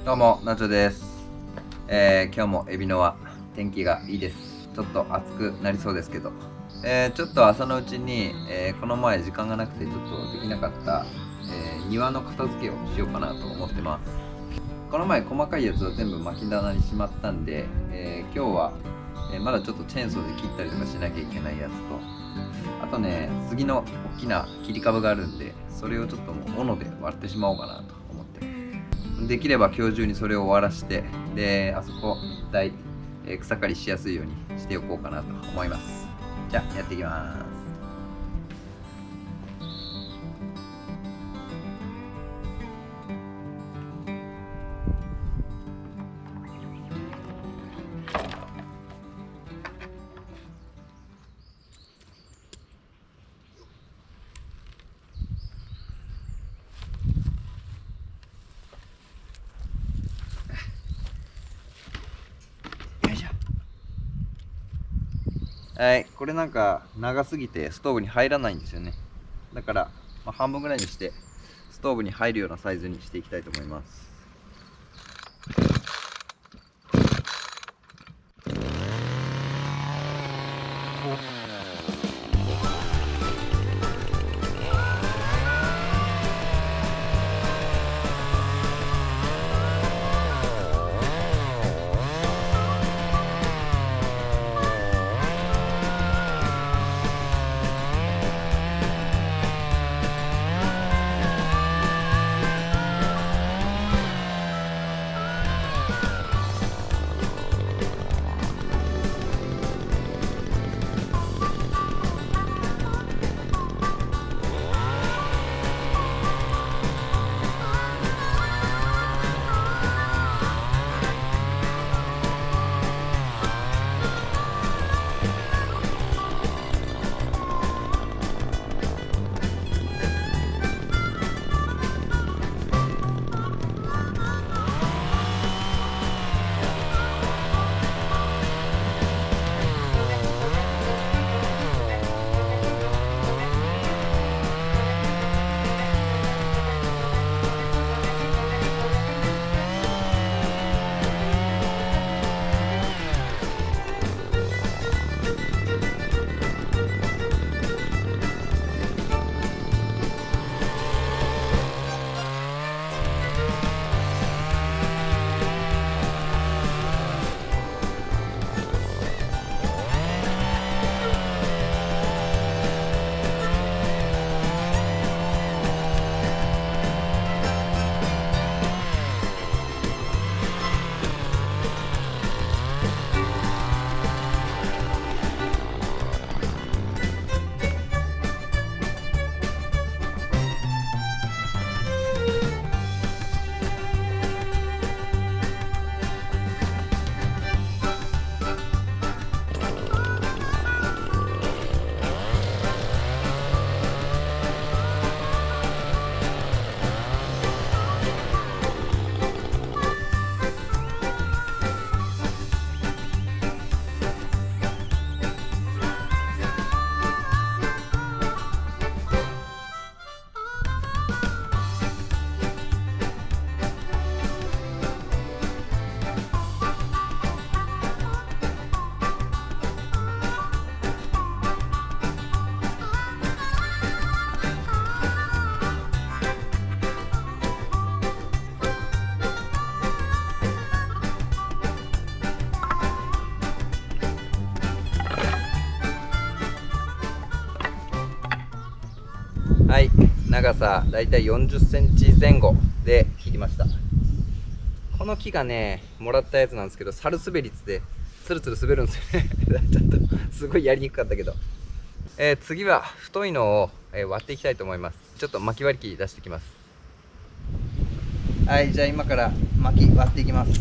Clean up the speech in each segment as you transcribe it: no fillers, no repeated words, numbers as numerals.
どうも、ナチョです。今日も海老野は天気がいいです。ちょっと暑くなりそうですけど、ちょっと朝のうちに、この前時間がなくてちょっとできなかった、庭の片付けをしようかなと思ってます。この前細かいやつを全部巻き棚にしまったんで、今日は、まだちょっとチェーンソーで切ったりとかしなきゃいけないやつと、あとね、杉の大きな切り株があるんで、それをちょっともう斧で割ってしまおうかなと思ってできれば今日中にそれを終わらして、で、あそこ一帯、草刈りしやすいようにしておこうかなと思います。じゃあ、やっていきます。よいしょ。はい、これなんか長すぎてストーブに入らないんですよね。だから、半分ぐらいにしてストーブに入るようなサイズにしていきたいと思います。はい、長さだいたい40センチ前後で切りました。この木がね、もらったやつなんですけど、サルスベリツでツルツル滑るんですよねちょっとすごいやりにくかったけど、次は太いのを、割っていきたいと思います。ちょっと巻き割り機出してきます。はい、じゃあ今から巻き割っていきます。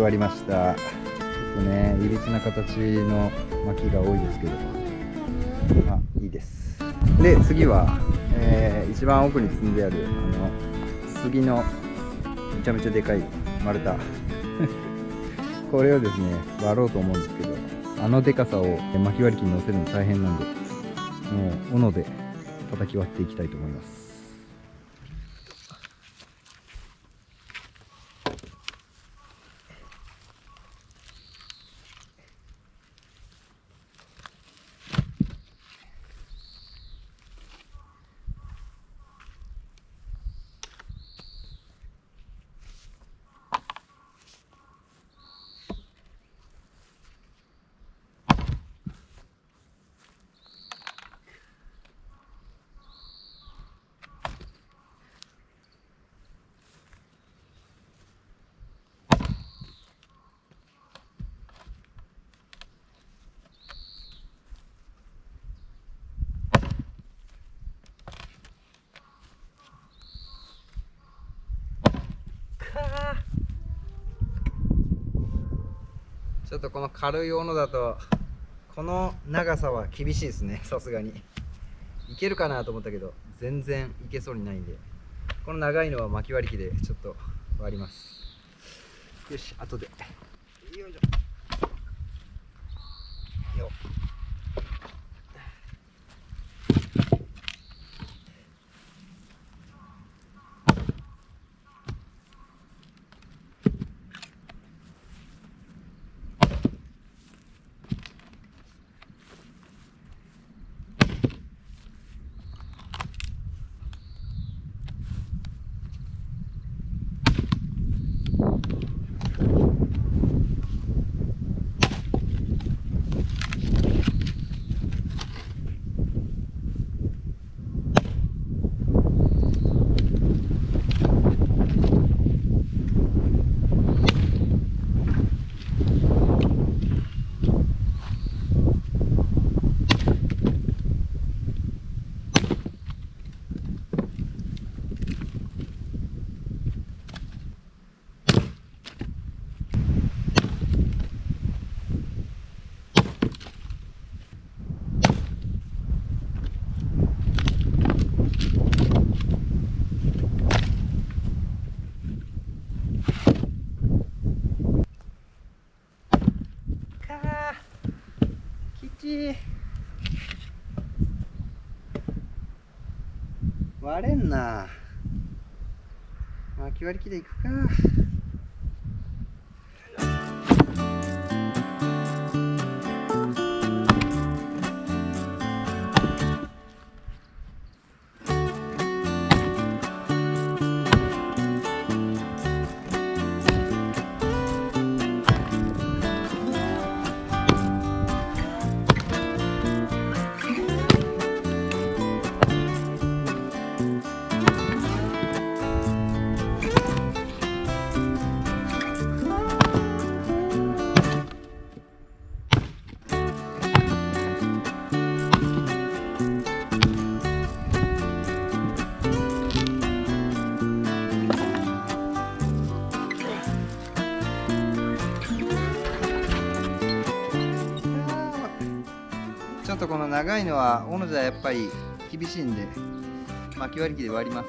割りました。ちょっとね、いびつな形の巻きが多いですけど、まあいいです。で、次は、一番奥に積んである杉のめちゃめちゃでかい丸太これをですね割ろうと思うんですけど、でかさを巻き割り機に乗せるの大変なんで、もう斧で叩き割っていきたいと思います。ちょっとこの軽い斧だとこの長さは厳しいですね。さすがにいけるかなと思ったけど全然いけそうにないんで、この長いのは巻き割り機でちょっと割ります。よし、後で。よいしょよ。割れんな。巻き割り機でいくか。ちょっとこの長いのは斧じゃやっぱり厳しいんで巻き割り機で割ります。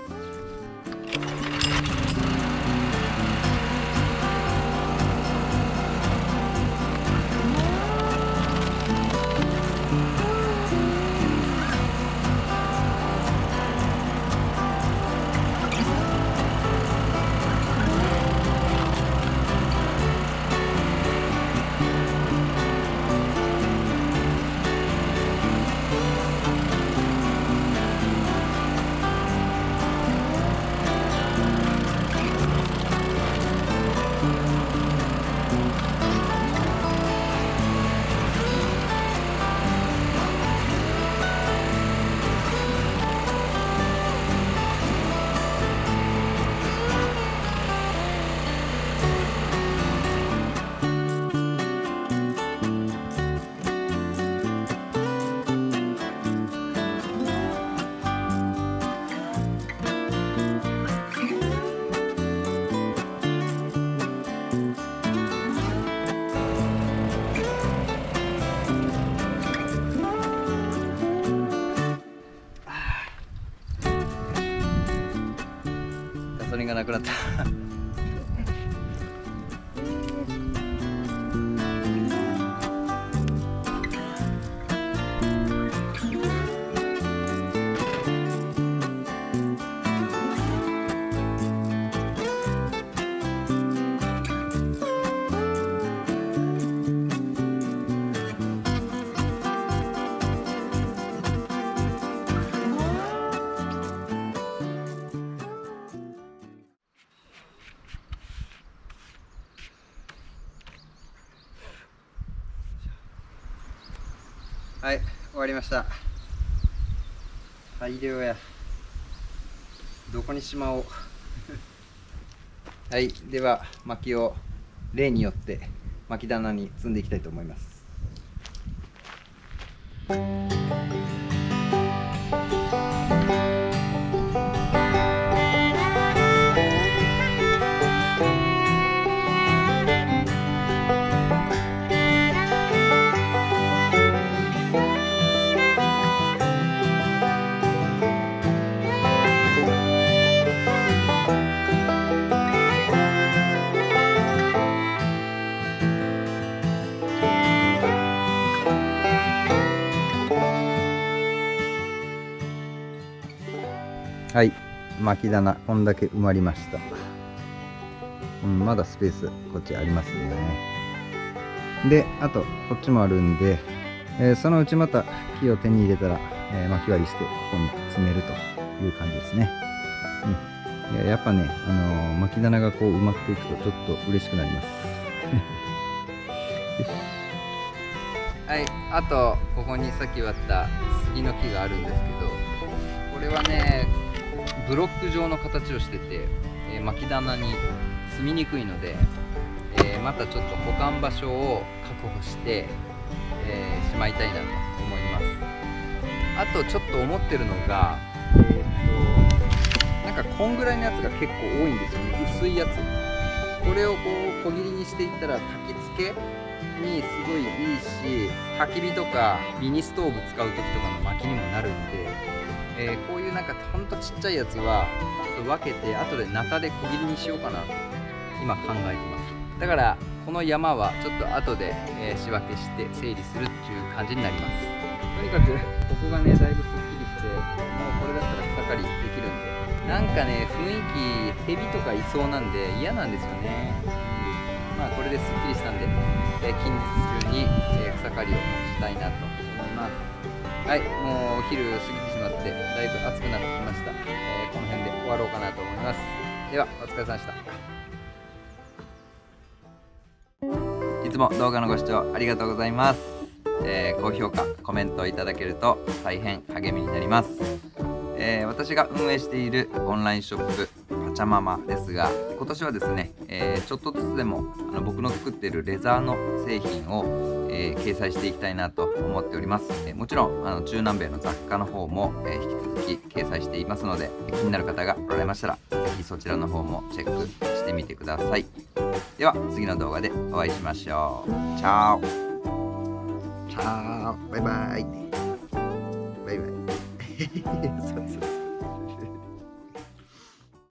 くなったはい、終わりました。大量や。どこにしまおう。はい、では薪を例によって薪棚に積んでいきたいと思います。はい、薪棚こんだけ埋まりました。まだスペースこっちありますね。で、あとこっちもあるんで、そのうちまた木を手に入れたら、薪割りしてここに詰めるという感じですね。やっぱね、薪棚がこう埋まっていくとちょっと嬉しくなります。よし。はい、あとここにさっき割った杉の木があるんですけど、これはねブロック状の形をしてて、薪棚に住みにくいので、またちょっと保管場所を確保して、しまいたいなと思います。あとちょっと思ってるのが、なんかこんぐらいのやつが結構多いんですよね。薄いやつ。これをこう小切りにしていったら焚き付けにすごいいいし、焚き火とかミニストーブ使う時とかの薪にもなるんで、こういうなんかほんとちっちゃいやつはちょっと分けて後でナタで小切りにしようかなと今考えてます。だからこの山はちょっと後で、仕分けして整理するっていう感じになります。とにかくここがねだいぶすっきりして、もうこれだったら草刈りできるんで、なんかね雰囲気ヘビとかいそうなんで嫌なんですよね。まあこれですっきりしたんで、近日中に、草刈りをしたいなと思います。はい、もうお昼過ぎてしまってだいぶ暑くなってきました。この辺で終わろうかなと思います。ではお疲れ様でした。いつも動画のご視聴ありがとうございます。高評価コメントいただけると大変励みになります。私が運営しているオンラインショップパチャママですが、今年はですね、ちょっとずつでも僕の作っているレザーの製品を、掲載していきたいなと思っております。もちろん中南米の雑貨の方も、引き続き掲載していますので、気になる方がおられましたらぜひそちらの方もチェックしてみてください。では次の動画でお会いしましょう。チャオチャオ、バイバイバイバイそうそう